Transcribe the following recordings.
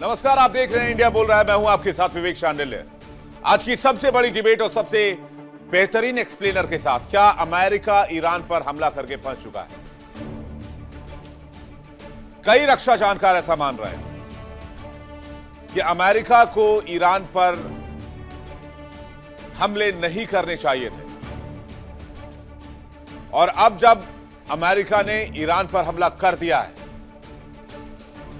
नमस्कार, आप देख रहे हैं इंडिया बोल रहा है। मैं हूं आपके साथ विवेक शांडिल्य। आज की सबसे बड़ी डिबेट और सबसे बेहतरीन एक्सप्लेनर के साथ, क्या अमेरिका ईरान पर हमला करके फंस चुका है? कई रक्षा जानकार ऐसा मान रहे हैं कि अमेरिका को ईरान पर हमले नहीं करने चाहिए थे, और अब जब अमेरिका ने ईरान पर हमला कर दिया है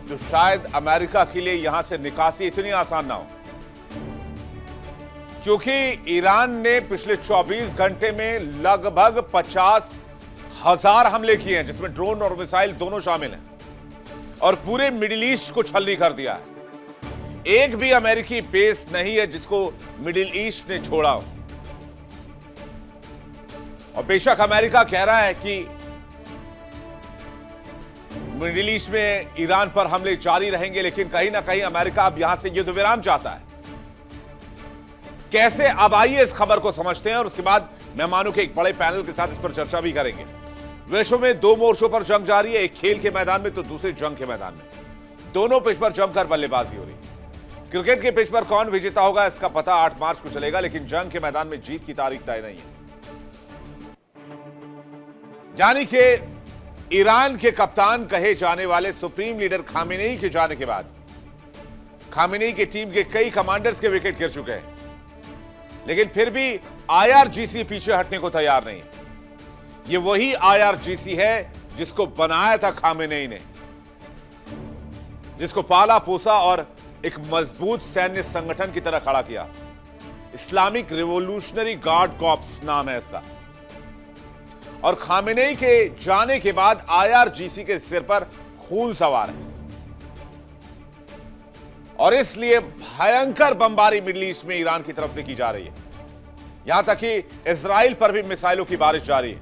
तो शायद अमेरिका के लिए यहां से निकासी इतनी आसान ना हो, क्योंकि ईरान ने पिछले 24 घंटे में लगभग 50,000 हमले किए हैं, जिसमें ड्रोन और मिसाइल दोनों शामिल हैं, और पूरे मिडिल ईस्ट को छलनी कर दिया है। एक भी अमेरिकी बेस नहीं है जिसको मिडिल ईस्ट ने छोड़ा हो। और बेशक अमेरिका कह रहा है कि मिडिल ईस्ट में ईरान पर हमले जारी रहेंगे, लेकिन कहीं ना कहीं अमेरिका अब यहां से युद्ध विराम चाहता है। कैसे? अब आइए इस खबर को समझते हैं, और उसके बाद मेहमानों के एक बड़े पैनल के साथ इस पर चर्चा भी करेंगे। विश्व में दो मोर्चों पर जंग जारी है, एक खेल के मैदान में तो दूसरे जंग के मैदान में। दोनों पिच पर जमकर बल्लेबाजी हो रही है। क्रिकेट के पिच पर कौन विजेता होगा इसका पता 8 मार्च को चलेगा, लेकिन जंग के मैदान में जीत की तारीख तय नहीं है। यानी कि ईरान के कप्तान कहे जाने वाले सुप्रीम लीडर खामेनेई के जाने के बाद खामेनेई की टीम के कई कमांडर्स के विकेट गिर चुके हैं, लेकिन फिर भी आईआरजीसी पीछे हटने को तैयार नहीं है। ये वही आईआरजीसी है जिसको बनाया था खामेनेई ने, जिसको पाला पोसा और एक मजबूत सैन्य संगठन की तरह खड़ा किया। इस्लामिक रिवोल्यूशनरी गार्ड कॉर्प्स नाम है इसका। और खामेनेई के जाने के बाद आईआरजीसी के सिर पर खून सवार है, और इसलिए भयंकर बमबारी मिडिल ईस्ट में ईरान की तरफ से की जा रही है। यहां तक कि इजराइल पर भी मिसाइलों की बारिश जारी है।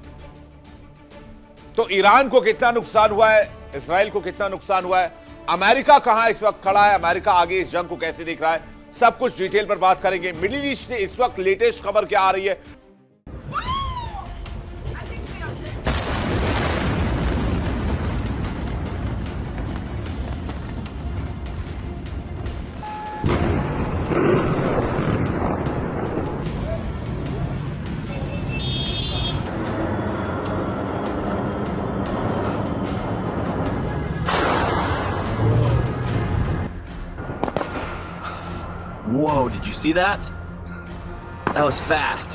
तो ईरान को कितना नुकसान हुआ है, इजराइल को कितना नुकसान हुआ है, अमेरिका कहां इस वक्त खड़ा है, अमेरिका आगे इस जंग को कैसे देख रहा है, सब कुछ डिटेल पर बात करेंगे। मिडिल ईस्ट में इस वक्त लेटेस्ट खबर क्या आ रही है? Whoa, did you see that? That was fast.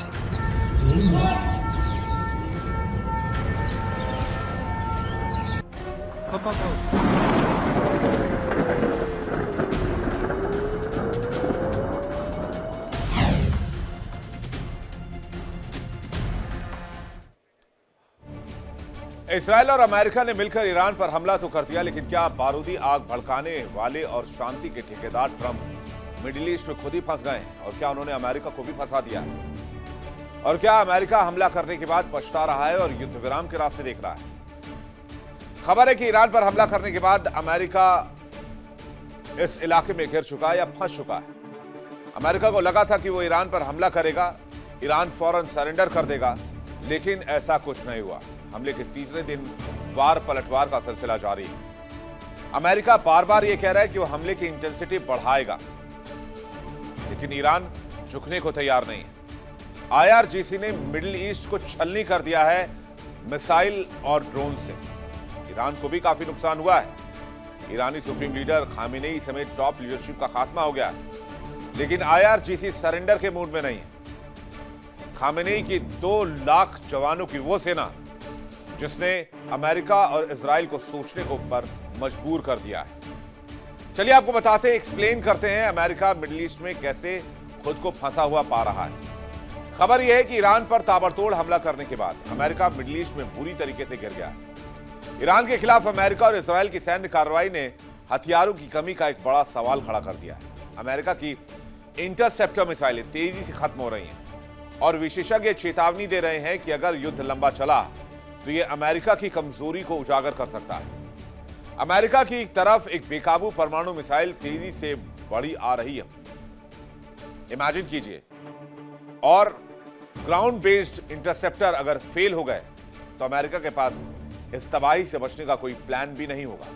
Israel और अमेरिका ने मिलकर ईरान पर हमला तो कर दिया, लेकिन क्या बारूदी आग भड़काने वाले और शांति के ठेकेदार ट्रंप मिडिल ईस्ट में खुद ही फंस गए हैं? और क्या उन्होंने अमेरिका को भी फंसा दिया है? और क्या अमेरिका हमला करने के बाद पछता रहा है और युद्ध विराम के रास्ते देख रहा है? खबर है कि ईरान पर हमला करने के बाद अमेरिका इस इलाके में घिर चुका है या फंस चुका है। अमेरिका को लगा था कि वो ईरान पर हमला करेगा, ईरान फौरन सरेंडर कर देगा, लेकिन ऐसा कुछ नहीं हुआ। हमले के तीसरे दिन वार पलटवार का सिलसिला जारी है। अमेरिका बार बार यह कह रहा है कि वो हमले की इंटेंसिटी बढ़ाएगा, लेकिन ईरान झुकने को तैयार नहीं है। आईआरजीसी ने मिडिल ईस्ट को छलनी कर दिया है मिसाइल और ड्रोन से। ईरान को भी काफी नुकसान हुआ है। ईरानी सुप्रीम लीडर खामेनेई समेत टॉप लीडरशिप का खात्मा हो गया है, लेकिन आईआरजीसी सरेंडर के मूड में नहीं है। खामेनेई की 2 लाख जवानों की वो सेना जिसने अमेरिका और इजराइल को सोचने को पर मजबूर कर दिया है। चलिए आपको बताते हैं, एक्सप्लेन करते हैं अमेरिका मिडिल ईस्ट में कैसे खुद को फंसा हुआ पा रहा है। खबर यह है कि ईरान पर ताबड़तोड़ हमला करने के बाद अमेरिका मिडिल ईस्ट में बुरी तरीके से घिर गया है। ईरान के खिलाफ अमेरिका और इजराइल की सैन्य कार्रवाई ने हथियारों की कमी का एक बड़ा सवाल खड़ा कर दिया है। अमेरिका की इंटरसेप्टर मिसाइलें तेजी से खत्म हो रही हैं, और विशेषज्ञ चेतावनी दे रहे हैं कि अगर युद्ध लंबा चला तो यह अमेरिका की कमजोरी को उजागर कर सकता है। अमेरिका की तरफ एक बेकाबू परमाणु मिसाइल तेजी से बढ़ी आ रही है, इमेजिन कीजिए, और ग्राउंड बेस्ड इंटरसेप्टर अगर फेल हो गए तो अमेरिका के पास इस तबाही से बचने का कोई प्लान भी नहीं होगा।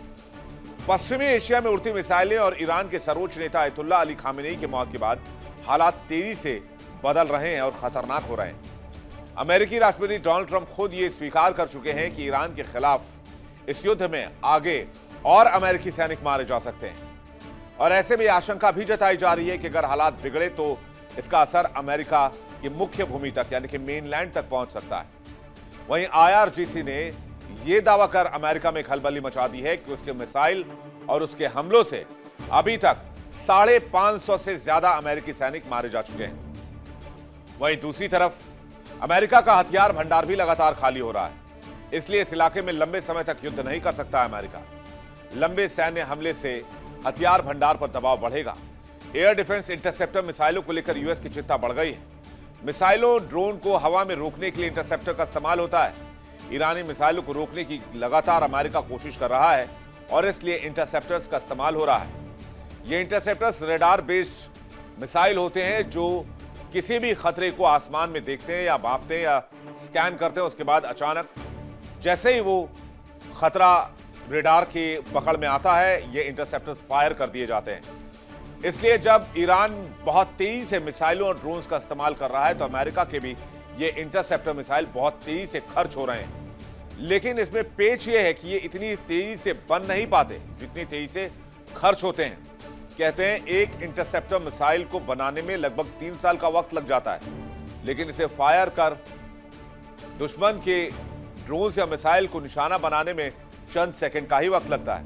पश्चिमी एशिया में उड़ती मिसाइलें और ईरान के सर्वोच्च नेता अयतुल्ला अली खामेनेई की मौत के बाद हालात तेजी से बदल रहे हैं और खतरनाक हो रहे हैं। अमेरिकी राष्ट्रपति डोनाल्ड ट्रंप खुद ये स्वीकार कर चुके हैं कि ईरान के खिलाफ इस युद्ध में आगे और अमेरिकी सैनिक मारे जा सकते हैं और ऐसे में आशंका भी जताई जा रही है कि अगर हालात बिगड़े तो इसका असर अमेरिका की मुख्य भूमि तक यानी कि मेनलैंड तक पहुंच सकता है। वहीं IRGC ने यह दावा कर अमेरिका में खलबली मचा दी है कि उसके मिसाइल और उसके हमलों से अभी तक 550 से ज्यादा अमेरिकी सैनिक मारे जा चुके हैं। वहीं दूसरी तरफ अमेरिका का हथियार भंडार भी लगातार खाली हो रहा है, इसलिए इस इलाके में लंबे समय तक युद्ध नहीं कर सकता अमेरिका। लंबे सैन्य हमले से हथियार भंडार पर दबाव बढ़ेगा। एयर डिफेंस इंटरसेप्टर मिसाइलों को लेकर यूएस की चिंता बढ़ गई है। मिसाइलों ड्रोन को हवा में रोकने के लिए इंटरसेप्टर का इस्तेमाल होता है। ईरानी मिसाइलों को रोकने की लगातार अमेरिका कोशिश कर रहा है और इसलिए इंटरसेप्टर्स का इस्तेमाल हो रहा है। ये इंटरसेप्टर्स रेडार बेस्ड मिसाइल होते हैं जो किसी भी खतरे को आसमान में देखते हैं या मापते हैं या स्कैन करते हैं। उसके बाद अचानक जैसे ही वो खतरा रेडार की पकड़ में आता है, ये इंटरसेप्टर्स फायर कर दिए जाते हैं। इसलिए जब ईरान बहुत तेजी से मिसाइलों और ड्रोन्स का इस्तेमाल कर रहा है तो अमेरिका के भी ये इंटरसेप्टर मिसाइल बहुत तेजी से खर्च हो रहे हैं। लेकिन इसमें पेच ये है कि ये इतनी तेजी से बन नहीं पाते जितनी तेजी से खर्च होते हैं। कहते हैं एक इंटरसेप्टर मिसाइल को बनाने में लगभग 3 साल का वक्त लग जाता है, लेकिन इसे फायर कर दुश्मन के ड्रोन्स या मिसाइल को निशाना बनाने में चंद सेकंड का ही वक्त लगता है।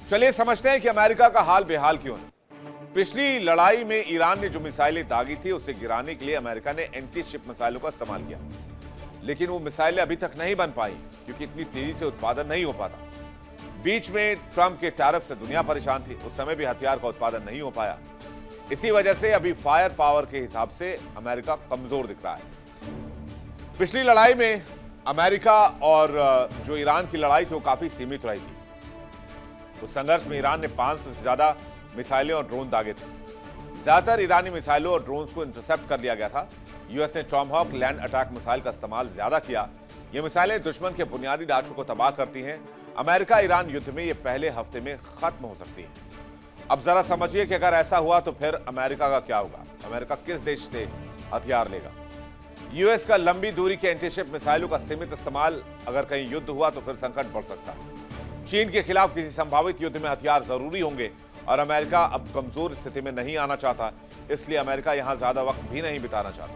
चलिए समझते हैं कि अमेरिका का हाल बेहाल क्यों है। पिछली लड़ाई में ईरान ने जो मिसाइलें दागी थी उसे गिराने के लिए अमेरिका ने एंटी शिप मिसाइलों का इस्तेमाल किया, लेकिन वो मिसाइलें अभी तक नहीं बन पाई क्योंकि इतनी तेजी से उत्पादन नहीं हो पाता। बीच में ट्रंप के टैरिफ से दुनिया परेशान थी, उस समय भी हथियार का उत्पादन नहीं हो पाया। इसी वजह से अभी फायर पावर के हिसाब से अमेरिका कमजोर दिख रहा है। पिछली लड़ाई में अमेरिका और जो ईरान की लड़ाई थी वो काफी सीमित रही थी। उस संघर्ष में ईरान ने 500 से ज्यादा मिसाइलें और ड्रोन दागे थे। ज्यादातर ईरानी मिसाइलों और ड्रोन्स को इंटरसेप्ट कर लिया गया था। यूएस ने टॉमहॉक लैंड अटैक मिसाइल का इस्तेमाल ज्यादा किया। ये मिसाइलें दुश्मन के बुनियादी ढांचों को तबाह करती हैं। अमेरिका ईरान युद्ध में ये पहले हफ्ते में खत्म हो सकती है। अब जरा समझिए कि अगर ऐसा हुआ तो फिर अमेरिका का क्या होगा। अमेरिका किस देश से हथियार लेगा। यूएस का लंबी दूरी के एंटीशिप मिसाइलों का सीमित इस्तेमाल अगर कहीं युद्ध हुआ तो फिर संकट बढ़ सकता है। चीन के खिलाफ किसी संभावित युद्ध में हथियार जरूरी होंगे और अमेरिका अब कमजोर स्थिति में नहीं आना चाहता, इसलिए अमेरिका यहां ज्यादा वक्त भी नहीं बिताना चाहता।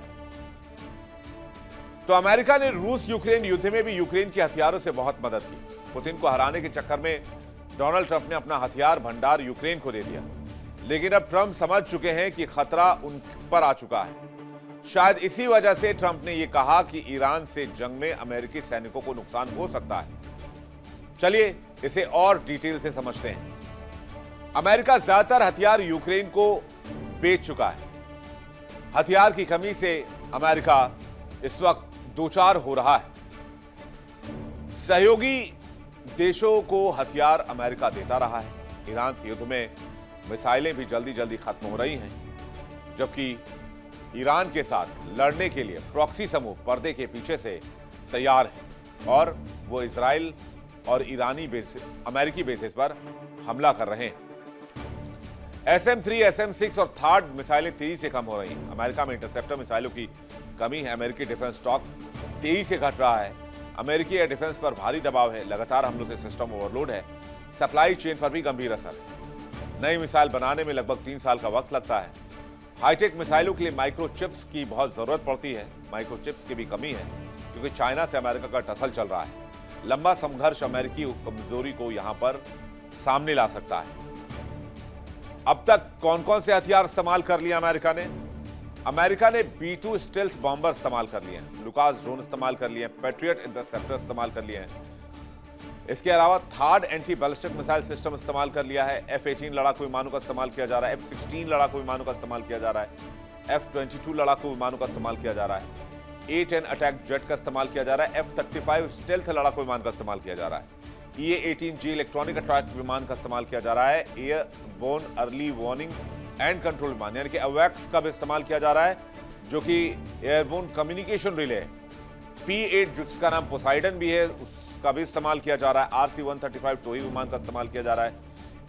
तो अमेरिका ने रूस यूक्रेन युद्ध में भी यूक्रेन के हथियारों से बहुत मदद की। पुतिन को हराने के चक्कर में डोनाल्ड ट्रंप ने अपना हथियार भंडार यूक्रेन को दे दिया, लेकिन अब ट्रंप समझ चुके हैं कि खतरा उन पर आ चुका है। शायद इसी वजह से ट्रंप ने यह कहा कि ईरान से जंग में अमेरिकी सैनिकों को नुकसान हो सकता है। चलिए इसे और डिटेल से समझते हैं। अमेरिका ज्यादातर हथियार यूक्रेन को बेच चुका है। हथियार की कमी से अमेरिका इस वक्त दोचार हो रहा है। सहयोगी देशों को हथियार अमेरिका देता रहा है। ईरान से युद्ध में मिसाइलें भी जल्दी जल्दी खत्म हो रही हैं, जबकि ईरान के साथ लड़ने के लिए प्रॉक्सी समूह पर्दे के पीछे से तैयार है और वो इजराइल और ईरानी अमेरिकी बेसिस पर हमला कर रहे हैं। SM-3, SM-6 और थर्ड मिसाइलें तेजी से कम हो रही हैं। अमेरिका में इंटरसेप्टर मिसाइलों की कमी है। अमेरिकी डिफेंस स्टॉक तेजी से घट रहा है। अमेरिकी एयर डिफेंस पर भारी दबाव है। लगातार हमलों से सिस्टम ओवरलोड है। सप्लाई चेन पर भी गंभीर असर है। नई मिसाइल बनाने में लगभग 3 साल का वक्त लगता है। हाईटेक मिसाइलों के लिए माइक्रोचिप्स की बहुत जरूरत पड़ती है। माइक्रोचिप्स की भी कमी है क्योंकि चाइना से अमेरिका का टसल चल रहा है। लंबा संघर्ष अमेरिकी कमजोरी को यहां पर सामने ला सकता है। अब तक कौन कौन से हथियार इस्तेमाल कर लिया अमेरिका ने? अमेरिका ने B-2 स्टेल्थ बॉम्बर इस्तेमाल कर लिए हैं, लुकास ड्रोन इस्तेमाल कर लिए हैं, पैट्रियट इंटरसेप्टर इस्तेमाल कर लिए हैं। इसके अलावा third anti ballistic missile system इस्तेमाल कर लिया है। F-18 लड़ाकू विमानों का इस्तेमाल किया जा रहा है। F-16 लड़ाकू विमानों का इस्तेमाल किया जा रहा है। F-22 लड़ाकू विमानों का इस्तेमाल किया जा रहा है। A-10 अटैक जेट का इस्तेमाल किया जा रहा है। F-35 स्टेल्थ लड़ाकू विमान का इस्तेमाल किया जा रहा है। EA-18G इलेक्ट्रॉनिक अटैक विमान का इस्तेमाल किया जा रहा है। Airborne early warning and control विमान यानी कि AWACS का भी इस्तेमाल किया जा रहा है, जो कि एयरबोर्न कम्युनिकेशन रिले है। P-8 जिसका नाम पोसाइडन भी है, का भी इस्तेमाल किया जा रहा है। RC-135 टोही विमान का इस्तेमाल किया जा रहा है।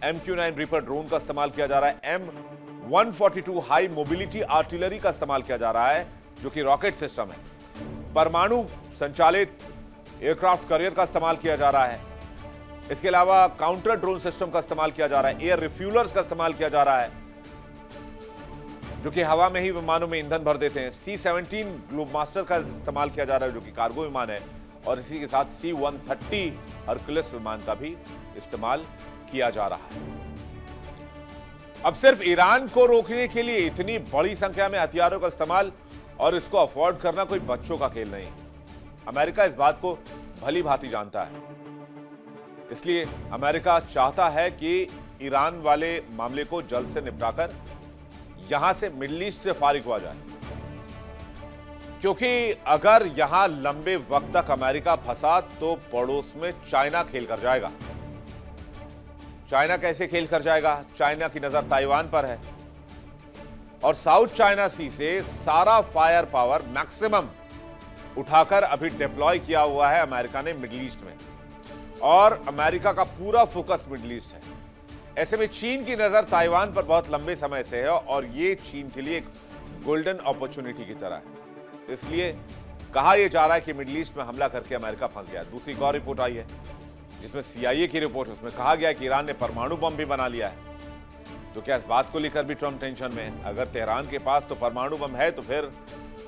MQ-9 रीपर ड्रोन का इस्तेमाल किया जा रहा है। M142 हाई मोबिलिटी आर्टिलरी का इस्तेमाल किया जा रहा है, जो कि रॉकेट सिस्टम है। परमाणु संचालित एयरक्राफ्ट कैरियर का इस्तेमाल किया जा रहा है। इसके अलावा काउंटर ड्रोन सिस्टम का इस्तेमाल किया जा रहा है। एयर रिफ्यूलर्स का इस्तेमाल किया जा रहा है, जो कि हवा में ही विमानों में ईंधन भर देते हैं। C-17 ग्लोबमास्टर का इस्तेमाल किया जा रहा है, जो कि कार्गो विमान है। और इसी के साथ C-130 हरकुलिस विमान का भी इस्तेमाल किया जा रहा है। अब सिर्फ ईरान को रोकने के लिए इतनी बड़ी संख्या में हथियारों का इस्तेमाल और इसको अफोर्ड करना कोई बच्चों का खेल नहीं। अमेरिका इस बात को भली भांति जानता है। इसलिए अमेरिका चाहता है कि ईरान वाले मामले को जल्द से निपटाकर यहां से मिडिल ईस्ट से फारिग हुआ जाए, क्योंकि अगर यहां लंबे वक्त तक अमेरिका फंसा तो पड़ोस में चाइना खेल कर जाएगा। चाइना कैसे खेल कर जाएगा? चाइना की नजर ताइवान पर है और साउथ चाइना सी से सारा फायर पावर मैक्सिमम उठाकर अभी डिप्लॉय किया हुआ है अमेरिका ने मिडिल ईस्ट में, और अमेरिका का पूरा फोकस मिडिल ईस्ट है। ऐसे में चीन की नजर ताइवान पर बहुत लंबे समय से है और ये चीन के लिए एक गोल्डन अपॉर्चुनिटी की तरह है। इसलिए कहा यह जा रहा है कि मिडिल ईस्ट में हमला करके अमेरिका फंस गया। दूसरी एक और रिपोर्ट आई है जिसमें CIA की रिपोर्ट, उसमें कहा गया है कि ईरान ने परमाणु बम भी बना लिया है। तो क्या इस बात को लेकर भी ट्रंप टेंशन में है? अगर तेहरान के पास तो परमाणु बम है तो फिर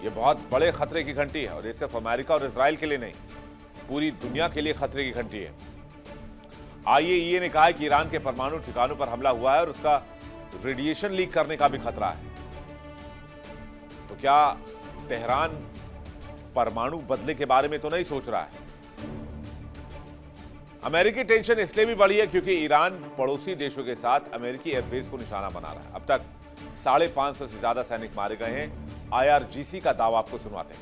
यह बहुत बड़े खतरे की घंटी है, और ये सिर्फ अमेरिका और इजराइल के लिए नहीं, पूरी दुनिया के लिए खतरे की घंटी है। IAEA ने कहा है कि ईरान के परमाणु ठिकानों पर हमला हुआ है और उसका रेडिएशन लीक करने का भी खतरा है। तो क्या तेहरान परमाणु बदले के बारे में तो नहीं सोच रहा है? अमेरिकी टेंशन इसलिए भी बढ़ी है क्योंकि ईरान पड़ोसी देशों के साथ अमेरिकी एयरबेस को निशाना बना रहा है। अब तक 550 से ज्यादा सैनिक मारे गए हैं। IRGC का दावा आपको सुनवाते हैं।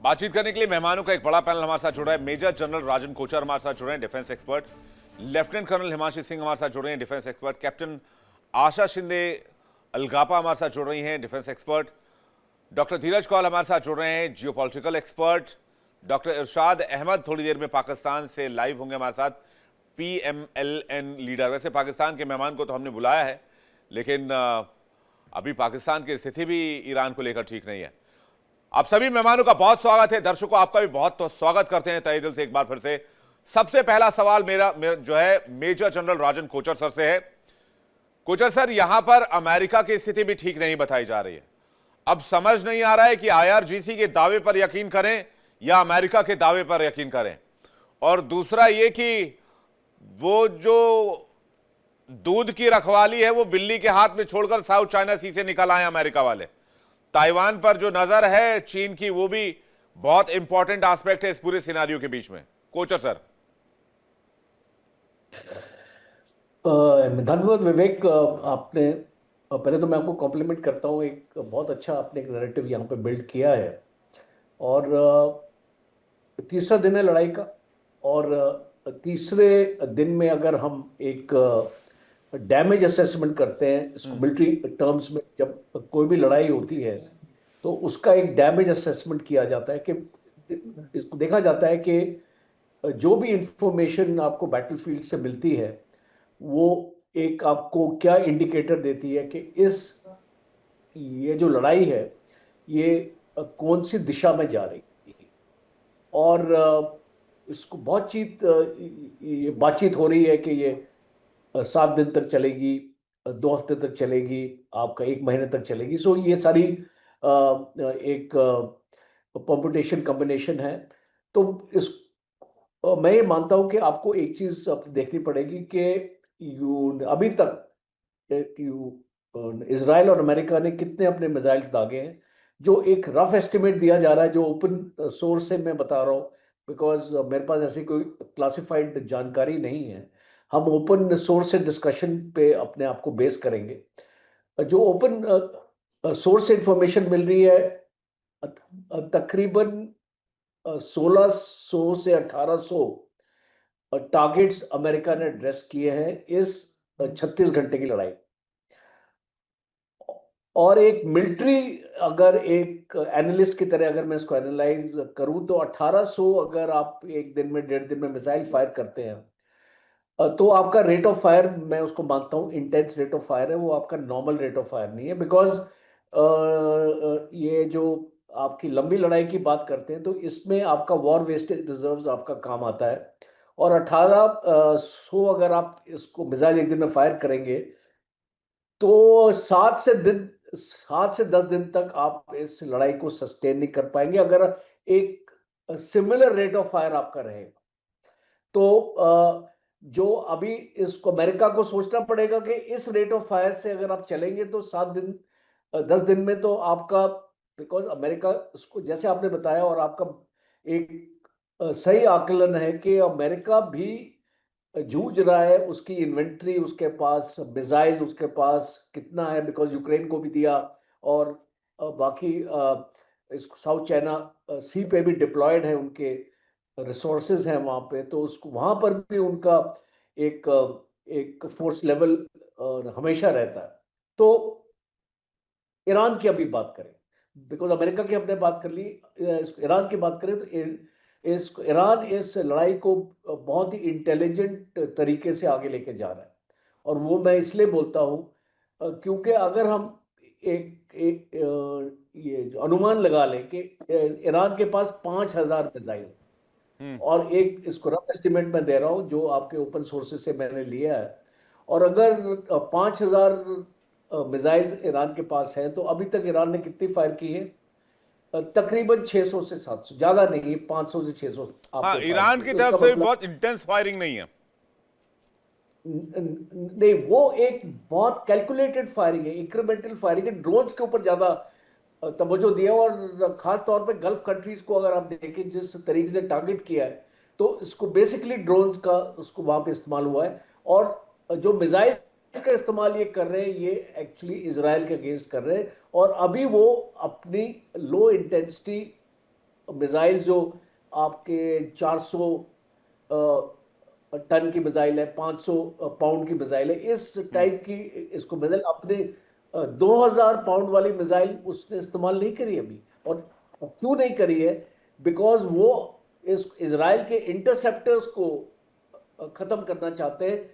बातचीत करने के लिए मेहमानों का एक बड़ा पैनल हमारे साथ जुड़ रहा है। मेजर जनरल राजन कोचर हमारे साथ जुड़ रहे हैं, defence expert. Lieutenant colonel Himanshu Singh हमारे साथ जुड़ रहे हैं, defence expert. Captain Asha Shinde Alagappa हमारे साथ जुड़ रही हैं, defence expert. Doctor Dheeraj Kaul हमारे साथ जुड़ रहे हैं, geopolitical expert. Doctor Irshad Ahmad थोड़ी देर में पाकिस्तान से लाइव होंगे हमारे साथ, PMLN लीडर। वैसे पाकिस्तान के मेहमान को तो हमने बुलाया है, लेकिन अभी पाकिस्तान की स्थिति भी ईरान को लेकर ठीक नहीं है। आप सभी मेहमानों का बहुत स्वागत है। दर्शकों आपका भी बहुत स्वागत करते हैं तहे दिल से एक बार फिर से। सबसे पहला सवाल मेरा जो है मेजर जनरल राजन कोचर सर से है। कोचर सर, यहां पर अमेरिका की स्थिति भी ठीक नहीं बताई जा रही है। अब समझ नहीं आ रहा है कि IRGC के दावे पर यकीन करें या अमेरिका के दावे पर यकीन करें। और दूसरा ये कि वो जो दूध की रखवाली है वो बिल्ली के हाथ में छोड़कर साउथ चाइना सी से निकल आए अमेरिका वाले। ताइवान पर जो नजर है चीन की, वो भी बहुत इंपॉर्टेंट एस्पेक्ट है इस पूरे सिनेरियो के बीच में। कोचर सर। धन्यवाद विवेक। आपने पहले तो मैं आपको कॉम्प्लीमेंट करता हूँ, एक बहुत अच्छा आपने एक नैरेटिव यहाँ पे बिल्ड किया है। और तीसरा दिन है लड़ाई का, और तीसरे दिन में अगर हम एक डैमेज असेसमेंट करते हैं इसको मिलिट्री टर्म्स में, जब कोई भी लड़ाई होती है तो उसका एक डैमेज असेसमेंट किया जाता है कि इसको देखा जाता है कि जो भी इंफॉर्मेशन आपको बैटलफील्ड से मिलती है वो एक आपको क्या इंडिकेटर देती है कि ये जो लड़ाई है ये कौन सी दिशा में जा रही है। और इसको ये बातचीत हो रही है कि ये 7 दिन तक चलेगी, 2 हफ्ते तक चलेगी, आपका 1 महीने तक चलेगी। सो ये सारी एक कॉम्पिटिशन कॉम्बिनेशन है। तो मैं ये मानता हूं कि आपको एक चीज देखनी पड़ेगी कि अभी तक इसराइल और अमेरिका ने कितने अपने मिसाइल्स दागे हैं। जो एक रफ एस्टिमेट दिया जा रहा है, जो ओपन सोर्स से मैं बता रहा हूँ, बिकॉज मेरे पास ऐसी कोई क्लासिफाइड जानकारी नहीं है। हम ओपन सोर्स से डिस्कशन पे अपने आप को बेस करेंगे। जो ओपन सोर्स से इंफॉर्मेशन मिल रही है, तकरीबन 1600 से 1800 टारगेट्स अमेरिका ने एड्रेस किए हैं इस 36 घंटे की लड़ाई। और एक मिलिट्री, अगर एक एनालिस्ट की तरह अगर मैं इसको एनालाइज करूं, तो 1800 अगर आप एक दिन में, 1.5 दिन में मिसाइल फायर करते हैं, तो आपका रेट ऑफ फायर, मैं उसको मानता हूं इंटेंस रेट ऑफ फायर है, वो आपका नॉर्मल रेट ऑफ फायर नहीं है। बिकॉज ये जो आपकी लंबी लड़ाई की बात करते हैं, तो इसमें आपका वॉर वेस्टेज रिजर्व्स आपका काम आता है। और 1800 अगर आप इसको मिसाइल एक दिन में फायर करेंगे, तो 7 से 10 दिन तक आप इस लड़ाई को सस्टेन नहीं कर पाएंगे, अगर एक सिमिलर रेट ऑफ फायर आपका रहेगा। तो जो अभी इसको अमेरिका को सोचना पड़ेगा कि इस रेट ऑफ फायर से अगर आप चलेंगे, तो 10 दिन में तो आपका, बिकॉज अमेरिका उसको, जैसे आपने बताया, और आपका एक सही आकलन है कि अमेरिका भी जूझ रहा है। उसकी इन्वेंट्री, उसके पास मिसाइल, उसके पास कितना है, बिकॉज यूक्रेन को भी दिया, और बाकी इसको साउथ चाइना सी पे भी डिप्लॉयड है, उनके रिसोर्सेज हैं वहाँ पे, तो उसको वहाँ पर भी उनका एक एक फोर्स लेवल हमेशा रहता है। तो ईरान की अभी बात करें, बिकॉज अमेरिका की हमने बात कर ली, ईरान की बात करें, तो ईरान इस लड़ाई को बहुत ही इंटेलिजेंट तरीके से आगे लेके जा रहा है। और वो मैं इसलिए बोलता हूँ क्योंकि अगर हम ये जो अनुमान लगा लें कि ईरान के पास 5000 मिसाइल, और एक इसको रफ एस्टिमेट में दे रहा हूँ जो आपके ओपन सोर्सेज से मैंने लिया है, और अगर 5000 मिसाइल्स ईरान के पास है, तो अभी तक ईरान ने कितनी फायर की है? तकरीबन 600 से 700, ज्यादा नहीं, 500 से 600 हाँ, आपने फायर ईरान की। की तो तरफ इसका से भी मतलब बहुत इंटेंस फायरिंग नहीं है। नहीं, वो एक बहुत कैलकुलेटेड फायरिंग है, इंक्रीमेंटल फायरिंग है, ड्रोन्स के ऊपर ज्यादा तवज्जो दिया। और खास तौर पे गल्फ कंट्रीज को अगर आप देखें जिस तरीके से टारगेट किया है, तो इसको बेसिकली ड्रोन्स का उसको वहां पे इस्तेमाल हुआ है। और जो मिसाइल का इस्तेमाल ये कर रहे हैं, ये एक्चुअली इसराइल के अगेंस्ट कर रहे हैं। और अभी वो अपनी लो इंटेंसिटी मिसाइल, जो आपके 400 टन की मिसाइल है, 500 पाउंड की मिसाइल है, इस टाइप की इसको मिसाइल, अपने 2000 पाउंड वाली मिसाइल उसने इस्तेमाल नहीं करी अभी। और क्यों नहीं करी है? बिकॉज वो इस इजराइल के इंटरसेप्टर्स को खत्म करना चाहते हैं।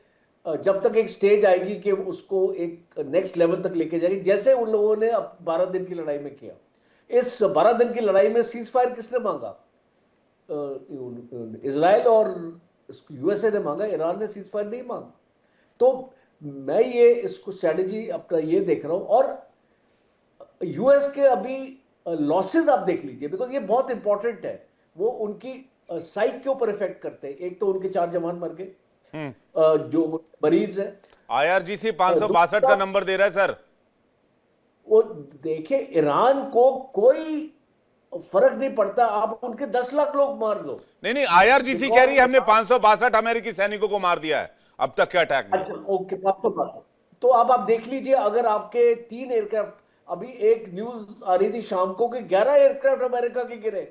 जब तक एक स्टेज आएगी कि उसको एक नेक्स्ट लेवल तक लेके जाएगी, जैसे उन लोगों ने अब 12 दिन की लड़ाई में किया। इस 12 दिन की लड़ाई में सीज फायर किसने मांगा? इजराइल और यूएसए ने मांगा, ईरान ने सीज फायर नहीं मांगा। तो मैं ये इसको स्ट्रेटेजी अपना ये देख रहा हूं। और यूएस के अभी लॉसेस आप देख लीजिए, बिकॉज ये बहुत इंपॉर्टेंट है। वो उनकी साइक के ऊपर इफेक्ट करते हैं। एक तो उनके 4 जवान मर गए, जो मरीज है। IRGC 562 का नंबर दे रहा है सर। वो देखिए, ईरान को कोई फर्क नहीं पड़ता, आप उनके 10 लाख लोग मार लो। नहीं, IRGC कह रही है हमने 562 अमेरिकी सैनिकों को मार दिया है अब तक के अटैक में। अच्छा, ओके, 500। तो अब आप देख लीजिए, अगर आपके 3 एयरक्राफ्ट, अभी एक न्यूज आ रही थी शाम को कि 11 एयरक्राफ्ट अमेरिका के गिरे,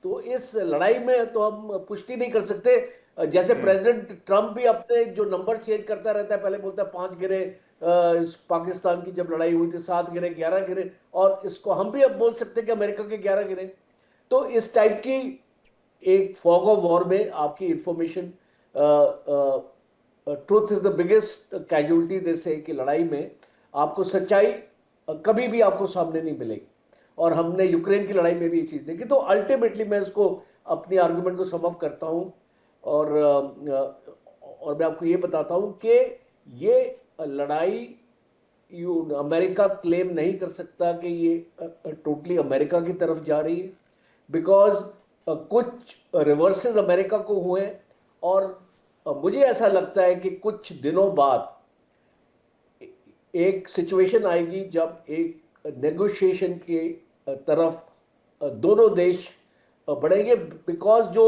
तो इस लड़ाई में तो हम पुष्टि नहीं कर सकते। जैसे प्रेसिडेंट ट्रंप भी अपने जो नंबर चेंज करता रहता है, पहले बोलता है 5 गिरे, पाकिस्तान की जब लड़ाई हुई थी 7 गिरे, 11 गिरे, और इसको हम भी अब बोल सकते हैं कि अमेरिका के 11 गिरे। तो इस टाइप की एक फॉग ऑफ वॉर में आपकी information, truth is the biggest casualty, जैसे कि लड़ाई में आपको सच्चाई कभी भी आपको सामने नहीं मिलेगी। और हमने यूक्रेन की लड़ाई में भी ये चीज़ देखी। तो अल्टीमेटली मैं इसको अपनी आर्गुमेंट को सम अप करता हूँ और मैं आपको ये बताता हूँ कि ये लड़ाई अमेरिका क्लेम नहीं कर सकता कि ये टोटली अमेरिका की तरफ जा रही है, बिकॉज कुछ रिवर्सेस अमेरिका को हुए और मुझे ऐसा लगता है कि कुछ दिनों बाद एक सिचुएशन आएगी जब एक नेगोशिएशन की तरफ दोनों देश बढ़ेंगे, बिकॉज जो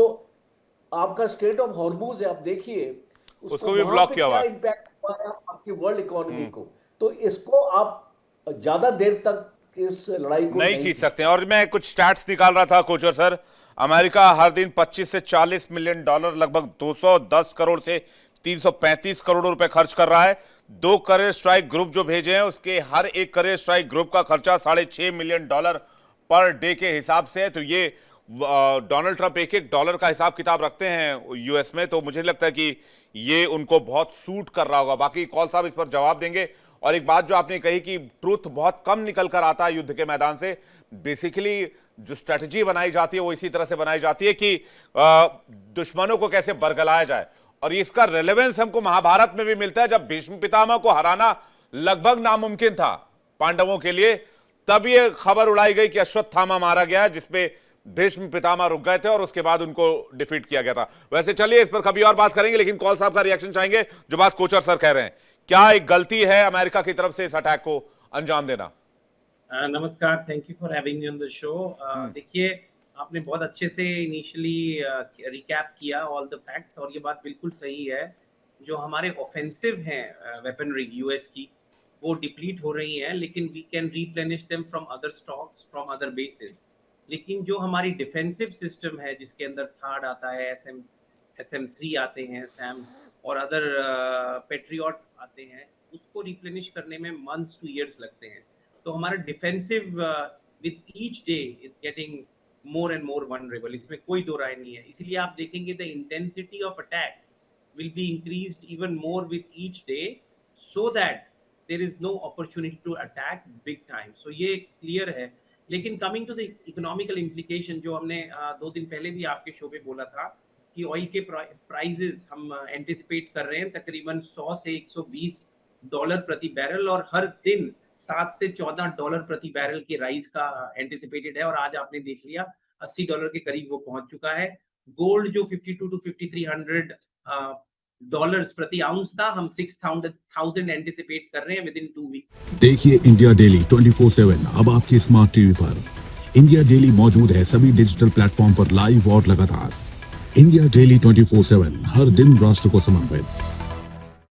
आपका स्ट्रेट ऑफ हॉर्मूज है, आप देखिए उसको भी ब्लॉक किया हुआ है, इम्पैक्ट हुआ है आपकी वर्ल्ड इकोनॉमी को। तो इसको आप ज्यादा देर तक इस लड़ाई को नहीं खींच सकते हैं। और मैं कुछ स्टैट्स निकाल रहा था कोचर सर, अमेरिका हर दिन 25 से 40 मिलियन डॉलर, लगभग 210 करोड़ से 335 करोड़ रुपए खर्च कर रहा है। 2 करियर स्ट्राइक ग्रुप जो भेजे हैं उसके हर एक करियर स्ट्राइक ग्रुप का खर्चा $6.5 मिलियन पर डे के हिसाब से है। तो ये डोनाल्ड ट्रंप एक डॉलर का हिसाब किताब रखते हैं यूएस में, तो मुझे लगता है कि ये उनको बहुत सूट कर रहा होगा। बाकी कौल साहब इस पर जवाब देंगे। और एक बात जो आपने कही कि ट्रूथ बहुत कम निकल कर आता है युद्ध के मैदान से, बेसिकली जो स्ट्रेटजी बनाई जाती है वो इसी तरह से बनाई जाती है कि दुश्मनों को कैसे बरगलाया जाए। और इसका रेलेवेंस हमको महाभारत में भी मिलता है, जब भीष्म पितामह को हराना लगभग नामुमकिन था पांडवों के लिए, तब ये खबर उड़ाई गई कि अश्वत्थामा मारा गया, जिसपे भीष्म पितामह रुक गए थे और उसके बाद उनको डिफीट किया गया था। वैसे चलिए इस पर कभी और बात करेंगे, लेकिन कौल साहब का रिएक्शन चाहेंगे जो बात कोचर सर कह रहे हैं। क्या एक गलती है अमेरिका की तरफ से इस अटैक को अंजाम देना? नमस्कार, thank you for having me on the show. देखिए, आपने बहुत अच्छे से इनिशियली रिकैप किया ऑल द फैक्ट्स, और ये बात बिल्कुल सही है। जो हमारे ऑफेंसिव हैं वेपनरी यूएस की, वो डिप्लीट हो रही हैं, लेकिन we can replenish them from other stocks, from other basis. लेकिन जो हमारी डिफेंसिव सिस्टम है, जिसके अंदर थार्ड आता है, SM-3 आते हैं, सैम और अदर पेट्रियट आते हैं, उसको रिप्लेनिश करने में मंथ्स टू ईयर्स लगते हैं। तो हमारा defensive with each day is getting more and more vulnerable, इसमें कोई दो राय नहीं है। इसलिए आप देखेंगे the intensity of attack will be increased even more with each day, so that there is no opportunity to attack big time. So ये clear है। लेकिन coming to the economical implication, जो हमने 2 दिन पहले भी आपके शो पे बोला था कि ऑयल के प्राइजेस हम एंटिसिपेट कर रहे हैं तकरीबन $100 से $120 प्रति बैरल, और हर दिन $7 से $14 प्रति बैरल के राइज का एंटिसिपेटेड है। और आज आपने देख लिया $80 के करीब वो पहुंच चुका है। गोल्ड जो 52 to 5300 डॉलर्स प्रति आउंस था, हम 6000 एंटिसिपेट कर रहे हैं विद इन 2 वीक। देखिए इंडिया डेली 24/7 अब आपकी स्मार्ट टीवी पर। इंडिया डेली मौजूद है सभी डिजिटल प्लेटफॉर्म पर लाइव और लगातार। इंडिया डेली 24/7 हर दिन राष्ट्र को समर्पित।